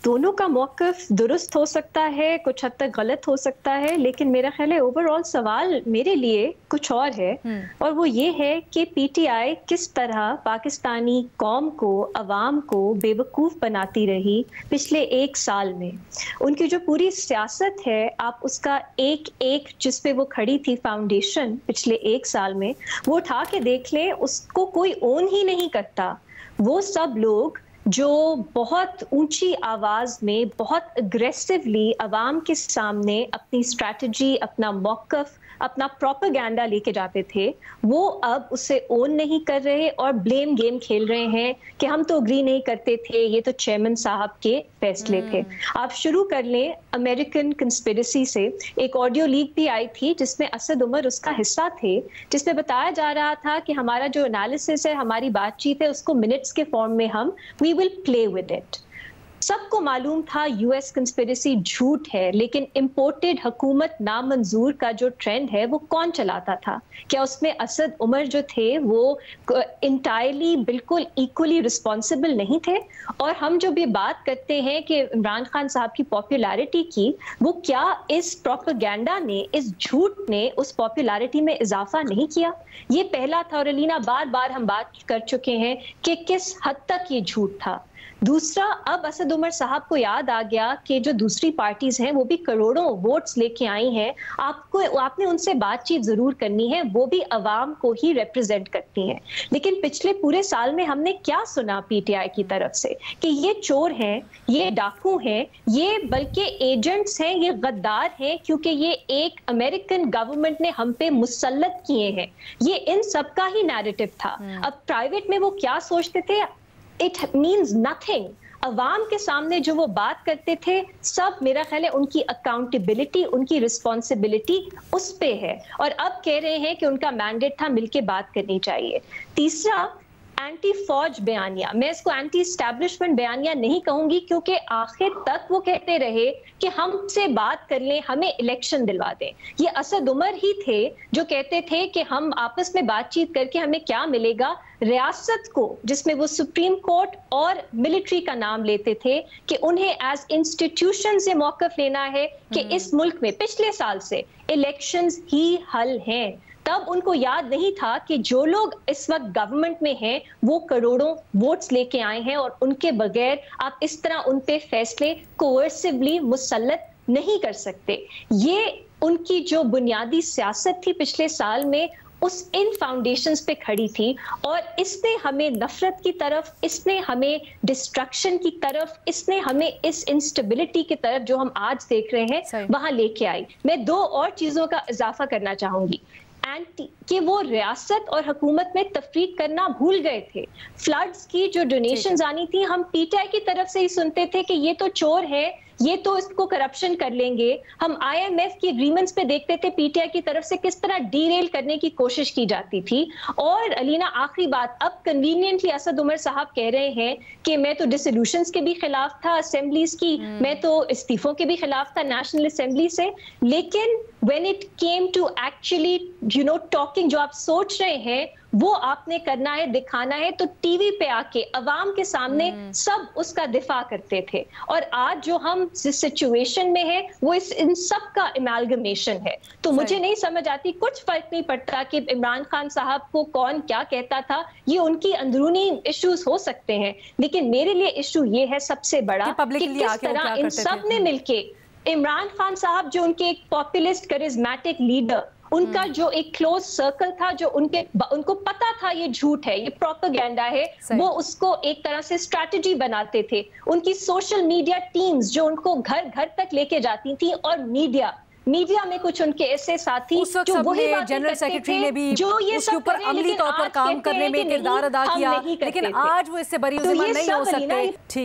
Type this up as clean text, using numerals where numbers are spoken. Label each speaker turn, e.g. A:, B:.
A: दोनों का मौक़िफ़ दुरुस्त हो सकता है, कुछ हद तक गलत हो सकता है, लेकिन मेरा ख़्याल है ओवरऑल सवाल मेरे लिए कुछ और है और वो ये है कि पीटीआई किस तरह पाकिस्तानी कौम को, अवाम को बेवकूफ़ बनाती रही पिछले 1 साल में। उनकी जो पूरी सियासत है, आप उसका एक-एक जिस पे वो खड़ी थी फाउंडेशन पिछले 1 साल में, वो उठा के देख लें, उसको कोई ओन ही नहीं करता। वो सब लोग जो बहुत ऊंची आवाज में बहुत अग्रेसिवली अवाम के सामने अपनी स्ट्रैटेजी, अपना मौक़िफ़, अपना प्रोपेगेंडा लेके जाते थे, वो अब उसे ओन नहीं कर रहे और ब्लेम गेम खेल रहे हैं कि हम तो अग्री नहीं करते थे, ये तो चेयरमैन साहब के फैसले थे। आप शुरू कर लें अमेरिकन कंस्पिरेसी से। एक ऑडियो लीक भी आई थी जिसमें असद उमर उसका हिस्सा थे, जिसमें बताया जा रहा था कि हमारा जो एनालिसिस है, हमारी बातचीत है, उसको मिनट्स के फॉर्म में हम we will play with it. सबको मालूम था यूएस कंस्पिरेसी झूठ है, लेकिन इंपोर्टेड हुकूमत नामंजूर का जो ट्रेंड है वो कौन चलाता था? क्या उसमें असद उमर जो थे वो इंटायरली बिल्कुल इक्वली रिस्पॉन्सिबल नहीं थे? और हम जो भी बात करते हैं कि इमरान खान साहब की पॉपुलैरिटी की, वो क्या इस प्रोपेगेंडा ने, इस झूठ ने उस पॉपुलैरिटी में इजाफा नहीं किया? ये पहला था। और अलीना, बार बार हम बात कर चुके हैं कि किस हद तक ये झूठ था। दूसरा, अब असद उमर साहब को याद आ गया कि जो दूसरी पार्टीज हैं वो भी करोड़ों वोट्स लेके आई हैं, आपने उनसे बातचीत जरूर करनी है, वो भी अवाम को ही रिप्रेजेंट करती हैं। लेकिन पिछले पूरे साल में हमने क्या सुना पीटीआई की तरफ से कि ये चोर हैं, ये डाकू हैं, ये बल्कि एजेंट्स हैं, ये गद्दार हैं, क्योंकि ये एक अमेरिकन गवर्नमेंट ने हम पे मुसल्लत किए हैं। ये इन सब का ही नैरेटिव था। अब प्राइवेट में वो क्या सोचते थे, इट मीन्स नथिंग। अवाम के सामने जो वो बात करते थे, सब मेरा ख्याल है उनकी अकाउंटेबिलिटी, उनकी रिस्पॉन्सिबिलिटी उस पे है। और अब कह रहे हैं कि उनका मैंडेट था मिलके बात करनी चाहिए। तीसरा, एंटी फौज बयानिया, मैं इसको एंटी एस्टैब्लिशमेंट बयानिया नहीं कहूंगी, क्योंकि आखिर तक वो कहते रहे कि हमसे बात कर लें, हमें इलेक्शन दिलवा दें। ये असद उमर ही थे जो कहते थे कि हम आपस में बातचीत करके हमें क्या मिलेगा, रियासत को, जिसमें वो सुप्रीम कोर्ट और मिलिट्री का नाम लेते थे, कि उन्हें एज इंस्टीट्यूशन से मौक़िफ़ लेना है कि इस मुल्क में पिछले साल से इलेक्शंस ही हल हैं। तब उनको याद नहीं था कि जो लोग इस वक्त गवर्नमेंट में हैं वो करोड़ों वोट्स लेके आए हैं और उनके बगैर आप इस तरह उन पे फैसले कोर्सिवली मुसल्लत नहीं कर सकते। ये उनकी जो बुनियादी सियासत थी पिछले साल में, उस इन फाउंडेशंस पे खड़ी थी और इसने हमें नफरत की तरफ, इसने हमें डिस्ट्रक्शन की तरफ, इसने हमें इस इंस्टेबिलिटी की तरफ जो हम आज देख रहे हैं वहां लेके आई। मैं 2 और चीजों का इजाफा करना चाहूंगी कि वो रियासत और हुकूमत में तफरीक करना भूल गए थे। फ्लड्स की जो डोनेशंस आनी थी, हम पीटीआई की तरफ से ही सुनते थे कि ये तो चोर है, ये तो इसको करप्शन कर लेंगे। हम आईएमएफ की एग्रीमेंट्स पे देखते थे पीटीआई की तरफ से किस तरह डीरेल करने की कोशिश की जाती थी। और अलीना, आखिरी बात, अब कन्वीनियंटली असद उमर साहब कह रहे हैं कि मैं तो डिसोल्यूशंस के भी खिलाफ था, असेंबलीज की, मैं तो इस्तीफों के भी खिलाफ था नेशनल असेंबली से। लेकिन when it came to actually talking, जो आप सोच रहे हैं वो आपने करना है, दिखाना है, तो टीवी पे आके अवाम के सामने सब उसका दिफा करते थे। और आज जो हम जिस सिचुएशन में है वो इन सब का इमैल्गमेशन है। तो मुझे नहीं समझ आती, कुछ फर्क नहीं पड़ता कि इमरान खान साहब को कौन क्या कहता था, ये उनकी अंदरूनी इश्यूज हो सकते हैं, लेकिन मेरे लिए इशू ये है सबसे बड़ा कि किस तरह इन सब ने मिलके इमरान खान साहब, जो उनके एक पॉपुलिस्ट करिज्मेटिक लीडर, उनका जो एक क्लोज सर्कल था, जो उनको पता था ये झूठ है, ये प्रोपेगेंडा है, वो उसको एक तरह से स्ट्रैटेजी बनाते थे। उनकी सोशल मीडिया टीम्स जो उनको घर घर तक लेके जाती थी, और मीडिया में कुछ उनके ऐसे साथी जो वही
B: जनरल सेक्रेटरी ने भी
A: जो ये
B: उसके ऊपर अमली तौर पर काम करने में किरदार अदा किया, लेकिन आज वो इससे बरी नहीं हो सकते।